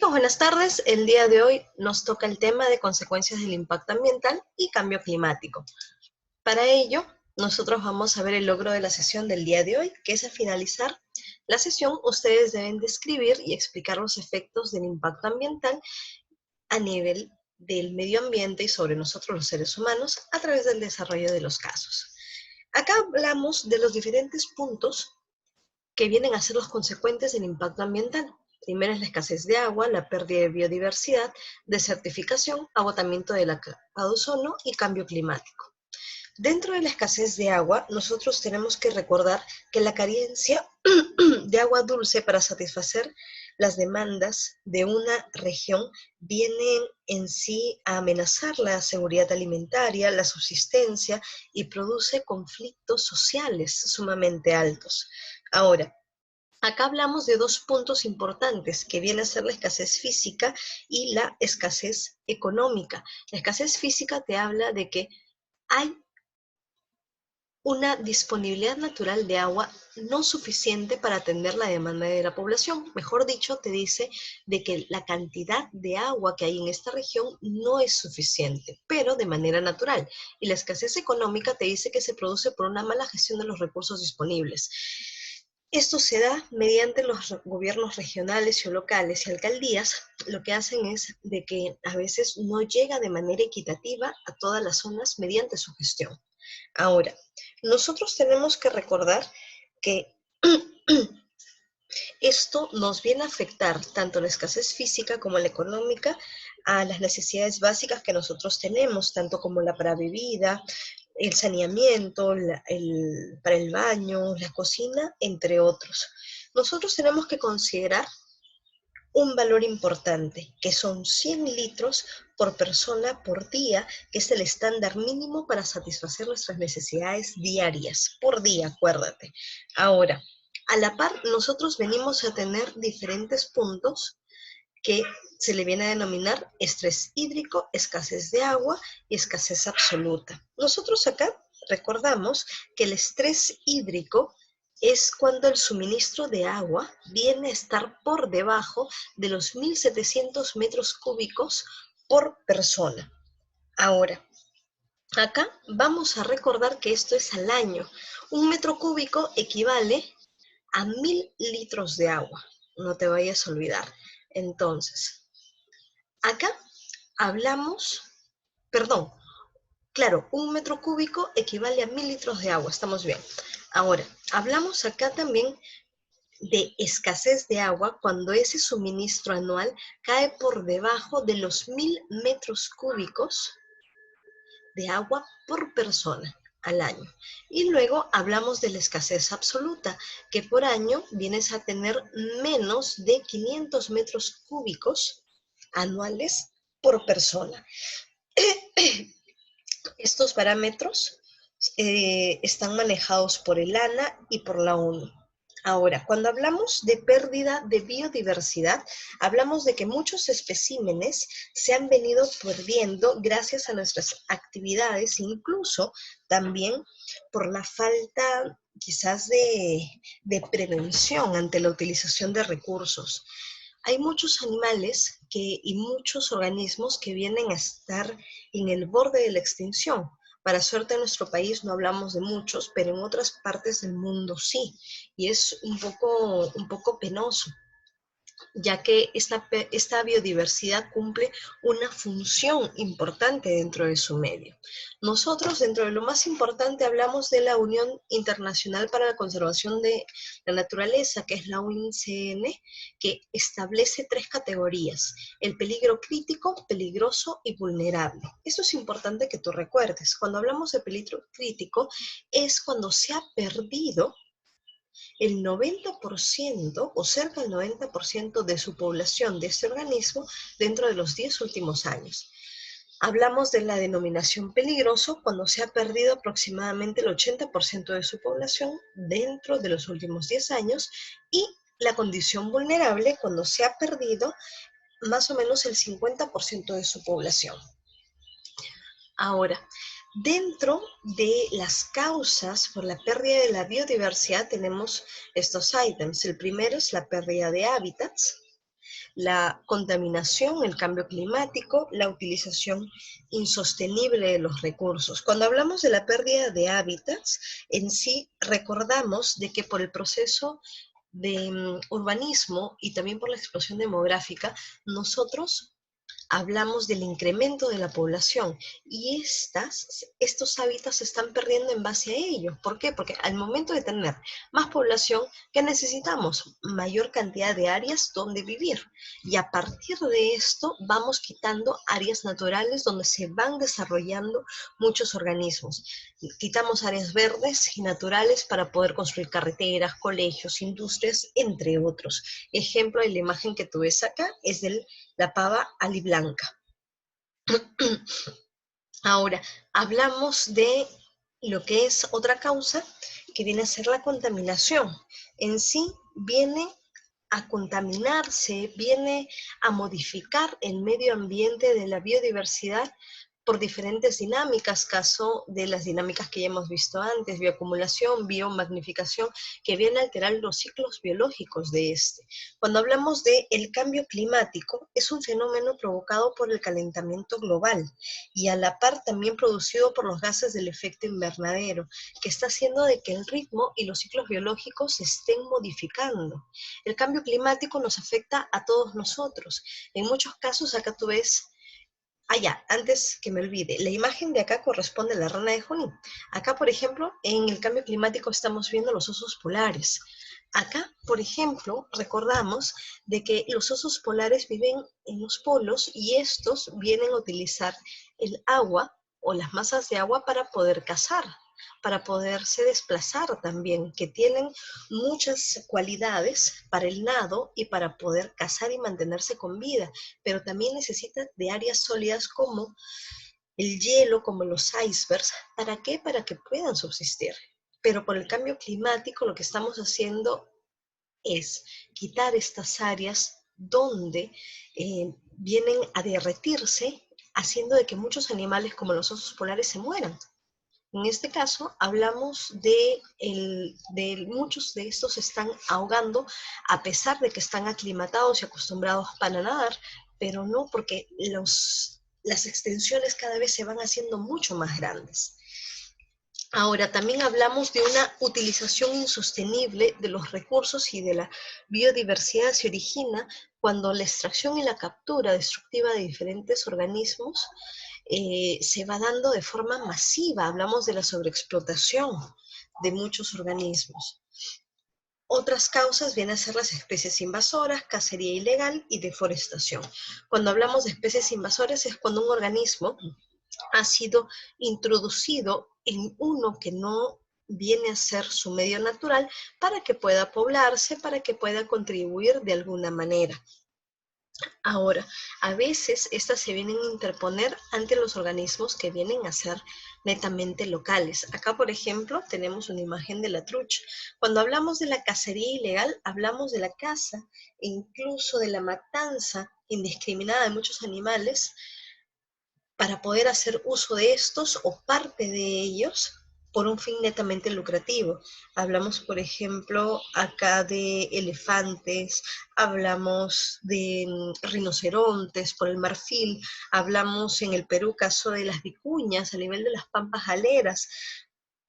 Buenas tardes. El día de hoy nos toca el tema de consecuencias del impacto ambiental y cambio climático. Para ello, nosotros vamos a ver el logro de la sesión del día de hoy, que es al finalizar la sesión, ustedes deben describir y explicar los efectos del impacto ambiental a nivel del medio ambiente y sobre nosotros los seres humanos a través del desarrollo de los casos. Acá hablamos de los diferentes puntos que vienen a ser los consecuentes del impacto ambiental. Primero es la escasez de agua, la pérdida de biodiversidad, desertificación, agotamiento de la capa de ozono y cambio climático. Dentro de la escasez de agua, nosotros tenemos que recordar que la carencia de agua dulce para satisfacer las demandas de una región vienen en sí a amenazar la seguridad alimentaria, la subsistencia y produce conflictos sociales sumamente altos. Ahora, acá hablamos de dos puntos importantes que viene a ser la escasez física y la escasez económica. La escasez física te habla de que hay una disponibilidad natural de agua no suficiente para atender la demanda de la población. Mejor dicho, te dice de que la cantidad de agua que hay en esta región no es suficiente, pero de manera natural. Y la escasez económica te dice que se produce por una mala gestión de los recursos disponibles. Esto se da mediante los gobiernos regionales o locales y alcaldías. Lo que hacen es de que a veces no llega de manera equitativa a todas las zonas mediante su gestión. Ahora, nosotros tenemos que recordar que esto nos viene a afectar tanto la escasez física como la económica a las necesidades básicas que nosotros tenemos, tanto como la para bebida, el saneamiento, para el baño, la cocina, entre otros. Nosotros tenemos que considerar un valor importante, que son 100 litros por persona por día, que es el estándar mínimo para satisfacer nuestras necesidades diarias, por día, acuérdate. Ahora, a la par, nosotros venimos a tener diferentes puntos que se le viene a denominar estrés hídrico, escasez de agua y escasez absoluta. Nosotros acá recordamos que el estrés hídrico es cuando el suministro de agua viene a estar por debajo de los 1.700 metros cúbicos por persona. Ahora, acá vamos a recordar que esto es al año. Un metro cúbico equivale a 1.000 litros de agua. No te vayas a olvidar. Entonces, acá hablamos, perdón, claro, un metro cúbico equivale a 1.000 litros de agua, estamos bien. Ahora, hablamos acá también de escasez de agua cuando ese suministro anual cae por debajo de los 1.000 metros cúbicos de agua por persona al año. Y luego hablamos de la escasez absoluta, que por año vienes a tener menos de 500 metros cúbicos anuales por persona. Estos parámetros están manejados por el ANA y por la ONU. Ahora, cuando hablamos de pérdida de biodiversidad, hablamos de que muchos especímenes se han venido perdiendo gracias a nuestras actividades, incluso también por la falta quizás de prevención ante la utilización de recursos. Hay muchos animales y muchos organismos que vienen a estar en el borde de la extinción. Para suerte en nuestro país no hablamos de muchos, pero en otras partes del mundo sí. Y es un poco penoso, ya que esta biodiversidad cumple una función importante dentro de su medio. Nosotros, dentro de lo más importante, hablamos de la Unión Internacional para la Conservación de la Naturaleza, que es la UICN, que establece 3 categorías: el peligro crítico, peligroso y vulnerable. Esto es importante que tú recuerdes. Cuando hablamos de peligro crítico, es cuando se ha perdido el 90% o cerca del 90% de su población de este organismo dentro de los 10 últimos años. Hablamos de la denominación peligroso cuando se ha perdido aproximadamente el 80% de su población dentro de los últimos 10 años, y la condición vulnerable cuando se ha perdido más o menos el 50% de su población. Ahora, dentro de las causas por la pérdida de la biodiversidad tenemos estos ítems. El primero es la pérdida de hábitats, la contaminación, el cambio climático, la utilización insostenible de los recursos. Cuando hablamos de la pérdida de hábitats, en sí recordamos de que por el proceso de urbanismo y también por la explosión demográfica, nosotros hablamos del incremento de la población y estos hábitats se están perdiendo en base a ello. ¿Por qué? Porque al momento de tener más población, ¿qué necesitamos? Mayor cantidad de áreas donde vivir. Y a partir de esto vamos quitando áreas naturales donde se van desarrollando muchos organismos. Quitamos áreas verdes y naturales para poder construir carreteras, colegios, industrias, entre otros. Ejemplo de la imagen que tú ves acá es de la pava aliblanca. Ahora, hablamos de lo que es otra causa, que viene a ser la contaminación. En sí, viene a contaminarse, viene a modificar el medio ambiente de la biodiversidad por diferentes dinámicas, caso de las dinámicas que ya hemos visto antes, bioacumulación, biomagnificación, que viene a alterar los ciclos biológicos de este. Cuando hablamos de el cambio climático, es un fenómeno provocado por el calentamiento global y a la par también producido por los gases del efecto invernadero, que está haciendo de que el ritmo y los ciclos biológicos se estén modificando. El cambio climático nos afecta a todos nosotros. En muchos casos, acá tú ves, antes que me olvide, la imagen de acá corresponde a la rana de Junín. Acá, por ejemplo, en el cambio climático estamos viendo los osos polares. Acá, por ejemplo, recordamos de que los osos polares viven en los polos y estos vienen a utilizar el agua o las masas de agua para poder cazar, para poderse desplazar también, que tienen muchas cualidades para el nado y para poder cazar y mantenerse con vida, pero también necesitan de áreas sólidas como el hielo, como los icebergs. ¿Para qué? Para que puedan subsistir. Pero por el cambio climático lo que estamos haciendo es quitar estas áreas donde vienen a derretirse, haciendo de que muchos animales como los osos polares se mueran. En este caso, hablamos de muchos de estos se están ahogando a pesar de que están aclimatados y acostumbrados para nadar, pero no porque las extensiones cada vez se van haciendo mucho más grandes. Ahora, también hablamos de una utilización insostenible de los recursos y de la biodiversidad se origina cuando la extracción y la captura destructiva de diferentes organismos se va dando de forma masiva. Hablamos de la sobreexplotación de muchos organismos. Otras causas vienen a ser las especies invasoras, cacería ilegal y deforestación. Cuando hablamos de especies invasoras es cuando un organismo ha sido introducido en uno que no viene a ser su medio natural para que pueda poblarse, para que pueda contribuir de alguna manera. Ahora, a veces estas se vienen a interponer ante los organismos que vienen a ser netamente locales. Acá, por ejemplo, tenemos una imagen de la trucha. Cuando hablamos de la cacería ilegal, hablamos de la caza e incluso de la matanza indiscriminada de muchos animales para poder hacer uso de estos o parte de ellos por un fin netamente lucrativo. Hablamos, por ejemplo, acá de elefantes, hablamos de rinocerontes por el marfil, hablamos en el Perú caso de las vicuñas a nivel de las pampas aleras,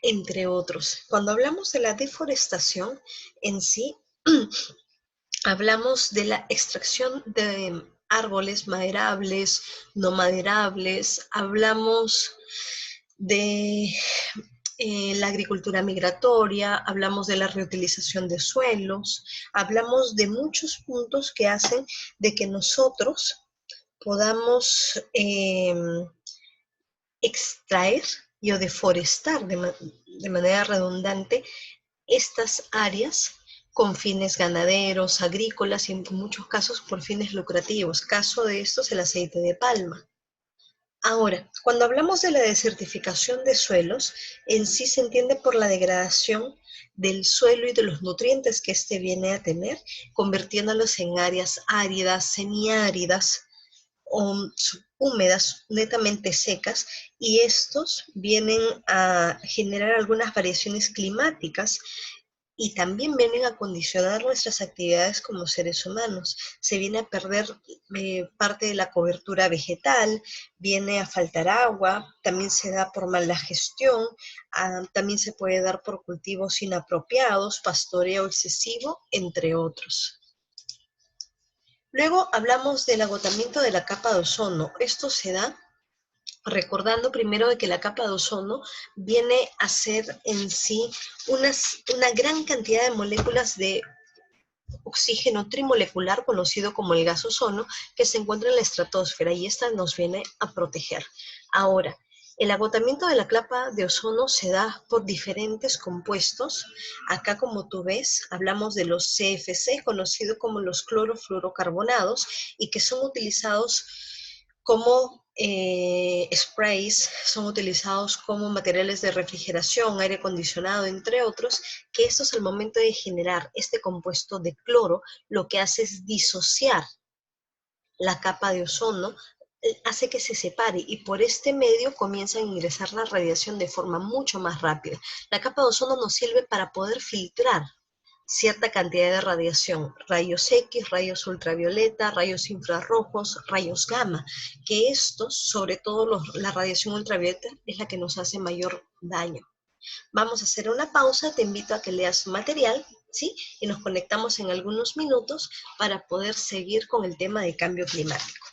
entre otros. Cuando hablamos de la deforestación en sí, hablamos de la extracción de árboles maderables, no maderables, hablamos de la agricultura migratoria, hablamos de la reutilización de suelos, hablamos de muchos puntos que hacen de que nosotros podamos extraer y o deforestar de manera redundante estas áreas con fines ganaderos, agrícolas y en muchos casos por fines lucrativos. Caso de estos, el aceite de palma. Ahora, cuando hablamos de la desertificación de suelos, en sí se entiende por la degradación del suelo y de los nutrientes que éste viene a tener, convirtiéndolos en áreas áridas, semiáridas o húmedas, netamente secas, y estos vienen a generar algunas variaciones climáticas y también vienen a condicionar nuestras actividades como seres humanos. Se viene a perder parte de la cobertura vegetal, viene a faltar agua, también se da por mala gestión, también se puede dar por cultivos inapropiados, pastoreo excesivo, entre otros. Luego hablamos del agotamiento de la capa de ozono. Esto se da recordando primero de que la capa de ozono viene a ser en sí una gran cantidad de moléculas de oxígeno trimolecular, conocido como el gas ozono, que se encuentra en la estratosfera y esta nos viene a proteger. Ahora, el agotamiento de la capa de ozono se da por diferentes compuestos. Acá, como tú ves, hablamos de los CFC, conocidos como los clorofluorocarbonados, y que son utilizados como sprays, son utilizados como materiales de refrigeración, aire acondicionado, entre otros, que estos al momento de generar este compuesto de cloro, lo que hace es disociar la capa de ozono, hace que se separe y por este medio comienza a ingresar la radiación de forma mucho más rápida. La capa de ozono nos sirve para poder filtrar cierta cantidad de radiación, rayos X, rayos ultravioleta, rayos infrarrojos, rayos gamma, que estos, sobre todo la radiación ultravioleta, es la que nos hace mayor daño. Vamos a hacer una pausa, te invito a que leas su material, ¿sí? Y nos conectamos en algunos minutos para poder seguir con el tema de cambio climático.